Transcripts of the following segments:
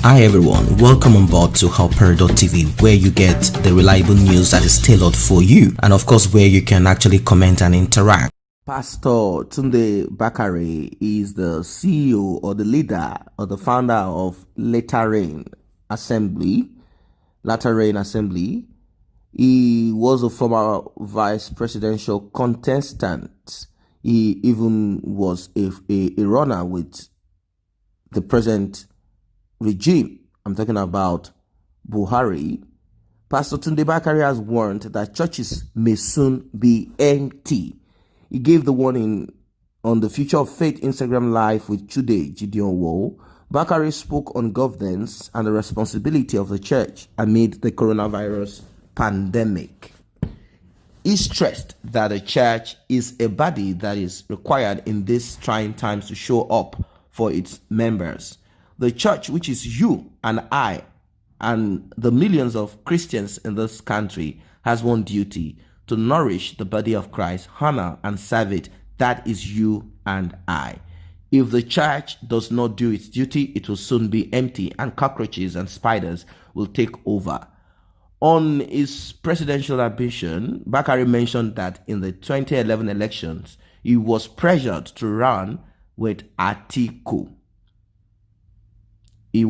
Hi everyone, welcome on board to helper.tv, where you get the reliable news that is tailored for you, and of course where you can actually comment and interact. Pastor Tunde Bakare is the CEO or the leader or the founder of Latter Rain Assembly. He was a former vice presidential contestant. He even was a runner with the present regime. I'm talking about Buhari. Pastor Tunde Bakare has warned that churches may soon be empty. He gave the warning on the Future of Faith Instagram Live with Tunde Gideon. Bakare spoke on governance and the responsibility of the church amid the coronavirus pandemic. He stressed that the church is a body that is required in these trying times to show up for its members. The church, which is you and I and the millions of Christians in this country, has one duty: to nourish the body of Christ, honor and serve it. That is you and I. If the church does not do its duty, it will soon be empty and cockroaches and spiders will take over. On his presidential ambition, Bakare mentioned that in the 2011 elections, he was pressured to run with Atiku. He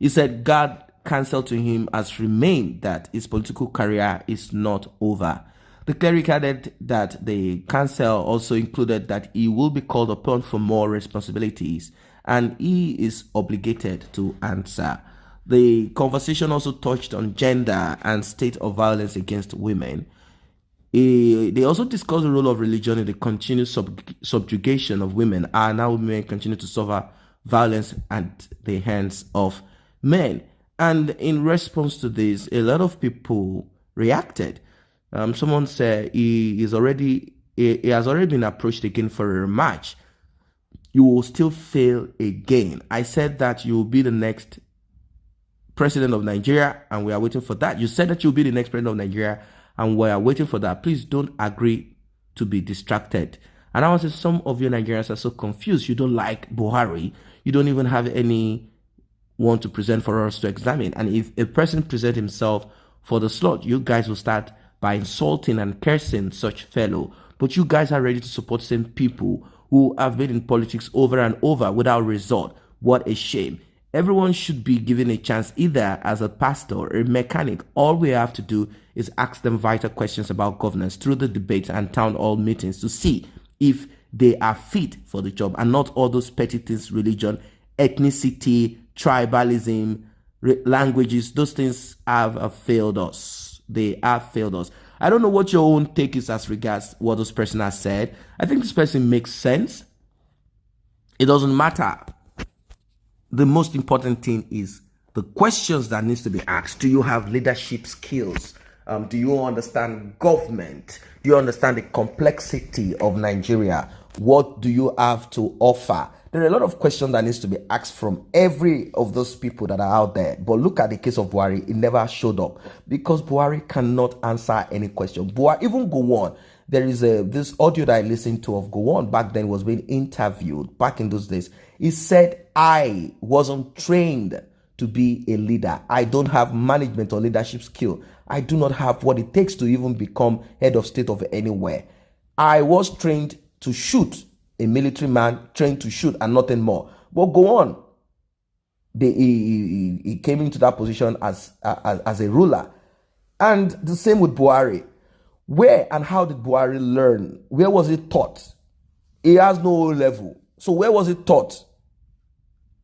said God counsel to him has remained that his political career is not over. The cleric added that the counsel also included that he will be called upon for more responsibilities and he is obligated to answer. The conversation also touched on gender and state of violence against women. They also discussed the role of religion in the continued subjugation of women, and how women continue to suffer violence at the hands of men. And in response to this, a lot of people reacted. Someone said he has already been approached again for a rematch. You will still fail again. I said that you will be the next president of Nigeria, and we are waiting for that. You said that you'll be the next president of Nigeria, and we are waiting for that. Please don't agree to be distracted. And I want to say, some of you Nigerians are so confused. You don't like Buhari. You don't even have anyone to present for us to examine. And if a person presents himself for the slot, you guys will start by insulting and cursing such fellow. But you guys are ready to support same people who have been in politics over and over without result. What a shame. Everyone should be given a chance, either as a pastor or a mechanic. All we have to do is ask them vital questions about governance through the debates and town hall meetings to see if they are fit for the job, and not all those petty things: religion, ethnicity, tribalism, languages. Those things have failed us. They have failed us. I don't know what your own take is as regards what this person has said. I think this person makes sense. It doesn't matter. The most important thing is the questions that needs to be asked. Do you have leadership skills? Do you understand government? Do you understand the complexity of Nigeria? What do you have to offer? There are a lot of questions that needs to be asked from every of those people that are out there. But look at the case of Buhari. It never showed up because Buhari cannot answer any question. Buhari, even Gowon. There is this audio that I listened to of Gowon back then, was being interviewed back in those days. He said, I wasn't trained to be a leader. I don't have management or leadership skill. I do not have what it takes to even become head of state of anywhere. I was trained to shoot, a military man trained to shoot and nothing more. But Gowon, he came into that position as a ruler. And the same with Buhari. Where and how did Buhari learn? Where was it taught? He has no level. So where was it taught?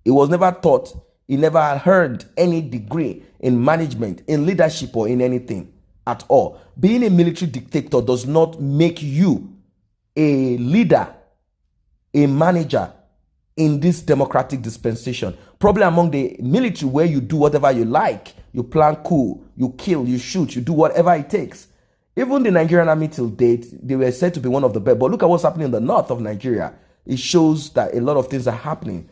It was never taught. He never heard any degree in management, in leadership, or in anything at all. Being a military dictator does not make you a leader, a manager in this democratic dispensation. Probably among the military, where you do whatever you like. You plan coup, you kill, you shoot, you do whatever it takes. Even the Nigerian army till date, they were said to be one of the best. But look at what's happening in the north of Nigeria. It shows that a lot of things are happening.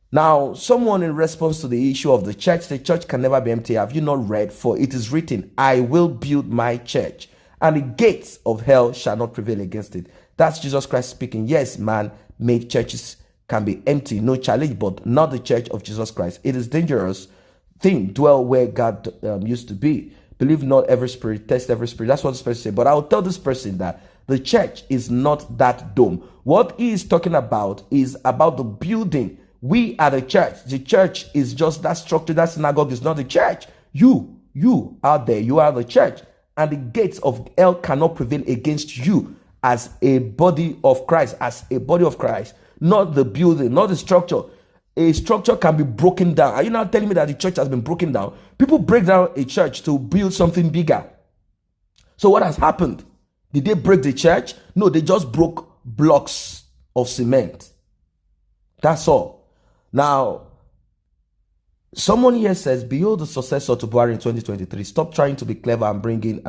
Now, someone in response to the issue of the church can never be empty. Have you not read? For it is written, I will build my church, and the gates of hell shall not prevail against it. That's Jesus Christ speaking. Yes, man made churches can be empty, no challenge, but not the church of Jesus Christ. It is dangerous thing, dwell where God used to be. Believe not every spirit, test every spirit. That's what this person said. But I'll tell this person that the church is not that dome. What he is talking about is about the building. We are the church. The church is just that structure. That synagogue is not the church. You out there, you are the church. And the gates of hell cannot prevail against you as a body of Christ, not the building, not the structure. A structure can be broken down. Are you now telling me that the church has been broken down? People break down a church to build something bigger. So what has happened? Did they break the church? No, they just broke blocks of cement. That's all. Now, someone here says, behold the successor to Buhari in 2023. Stop trying to be clever and bring in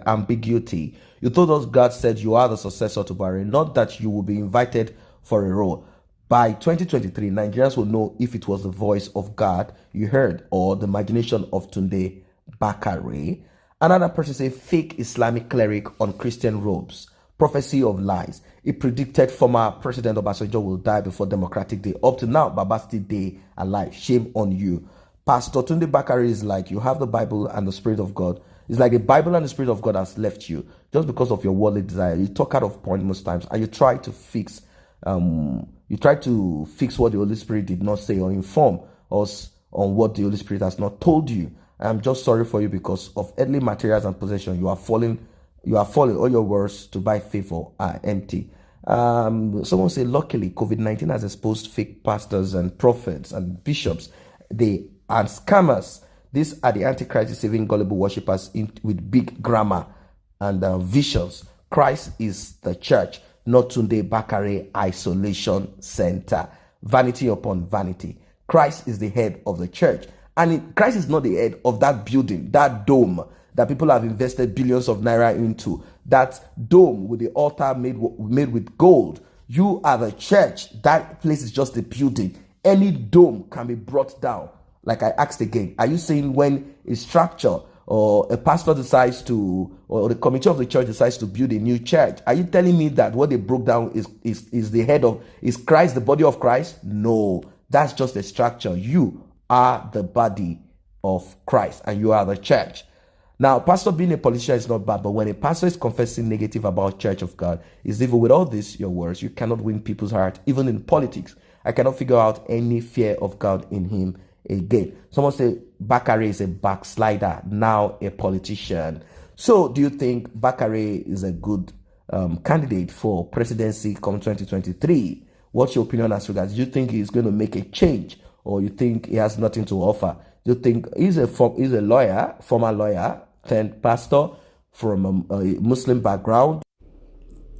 ambiguity. You told us God said you are the successor to Buhari, not that you will be invited for a role. By 2023, Nigerians will know if it was the voice of God you heard or the imagination of Tunde Bakare. Another person say fake Islamic cleric on Christian robes. Prophecy of lies. He predicted former President Obasanjo will die before Democratic Day. Up to now, Baba still day alive. Shame on you. Pastor Tunde Bakare is like, you have the Bible and the Spirit of God. It's like the Bible and the Spirit of God has left you just because of your worldly desire. You talk out of point most times and you try to fix what the Holy Spirit did not say or inform us on what the Holy Spirit has not told you. I'm just sorry for you because of earthly materials and possession. You are falling. All your words to buy favor are empty. Someone say, luckily, COVID-19 has exposed fake pastors and prophets and bishops. They are scammers. These are the Antichrist deceiving gullible worshippers with big grammar and visions. Christ is the church, not Tunde Bakare Isolation Center. Vanity upon vanity. Christ is the head of the church. And Christ is not the head of that building, that dome that people have invested billions of naira into. That dome with the altar made with gold. You are the church. That place is just a building. Any dome can be brought down. Like I asked again, are you saying when a structure or a pastor decides to, or the committee of the church decides to build a new church, are you telling me that what they broke down is the head of, is Christ, the body of Christ? No, that's just a structure. You are the body of Christ and you are the church. Now, pastor being a politician is not bad, but when a pastor is confessing negative about Church of God, is even with all this, your words, you cannot win people's heart, even in politics. I cannot figure out any fear of God in him again. Someone say Bakare is a backslider, now a politician. So do you think Bakare is a good candidate for presidency come 2023? What's your opinion as regards? Do you think he's going to make a change, or you think he has nothing to offer? Do you think he's a lawyer, former lawyer, turned pastor from a Muslim background?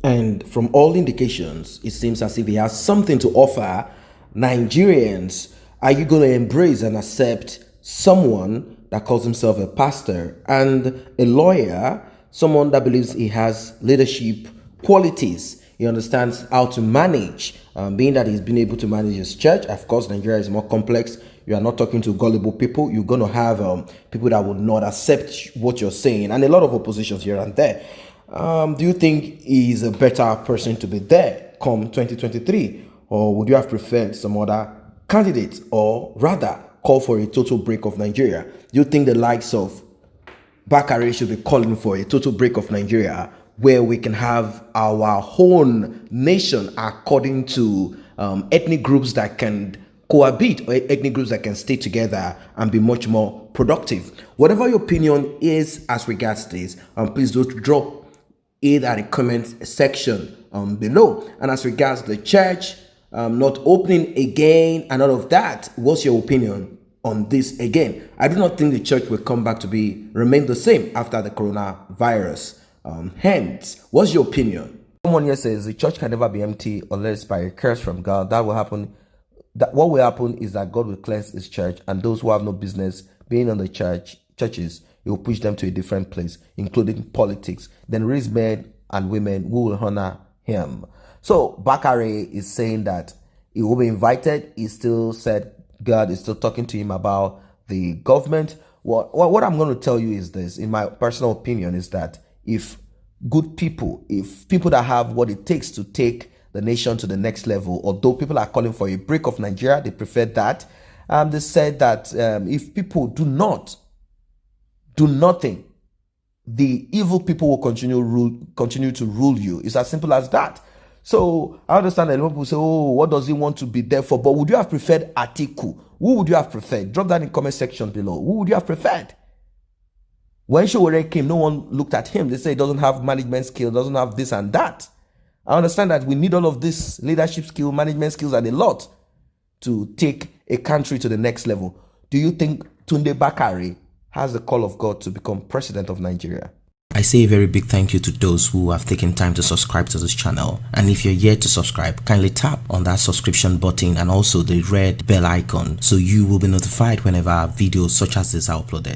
And from all indications, it seems as if he has something to offer Nigerians. Are you going to embrace and accept someone that calls himself a pastor and a lawyer, someone that believes he has leadership qualities? He understands how to manage, being that he's been able to manage his church. Of course, Nigeria is more complex. You are not talking to gullible people. You're going to have people that will not accept what you're saying, and a lot of oppositions here and there. Do you think he's a better person to be there come 2023? Or would you have preferred some other candidate, or rather call for a total break of Nigeria? Do you think the likes of Bakare should be calling for a total break of Nigeria, where we can have our own nation according to ethnic groups that can cohabit, or ethnic groups that can stay together and be much more productive? Whatever your opinion is as regards this, please do drop it at the comment section below. And as regards the church not opening again and all of that, what's your opinion on this again? I do not think the church will come back to remain the same after the coronavirus ends. What's your opinion? Someone here says the church can never be empty unless by a curse from God. That will happen. What will happen is that God will cleanse his church, and those who have no business being on the churches, he will push them to a different place, including politics, then raise men and women who will honor him. So Bakare is saying that he will be invited. He still said God is still talking to him about the government. What I'm going to tell you is this, in my personal opinion, is that if good people, if people that have what it takes to take the nation to the next level. Although people are calling for a break of Nigeria, they prefer that. They said that if people do nothing, the evil people will continue to rule you. It's as simple as that. So I understand that people say, oh, what does he want to be there for? But would you have preferred Atiku? Who would you have preferred? Drop that in the comment section below. Who would you have preferred? When Sowore came, no one looked at him. They say he doesn't have management skills, doesn't have this and that. I understand that we need all of this leadership skill, management skills, and a lot to take a country to the next level. Do you think Tunde Bakare has the call of God to become president of Nigeria? I say a very big thank you to those who have taken time to subscribe to this channel. And if you're yet to subscribe, kindly tap on that subscription button and also the red bell icon so you will be notified whenever videos such as this are uploaded.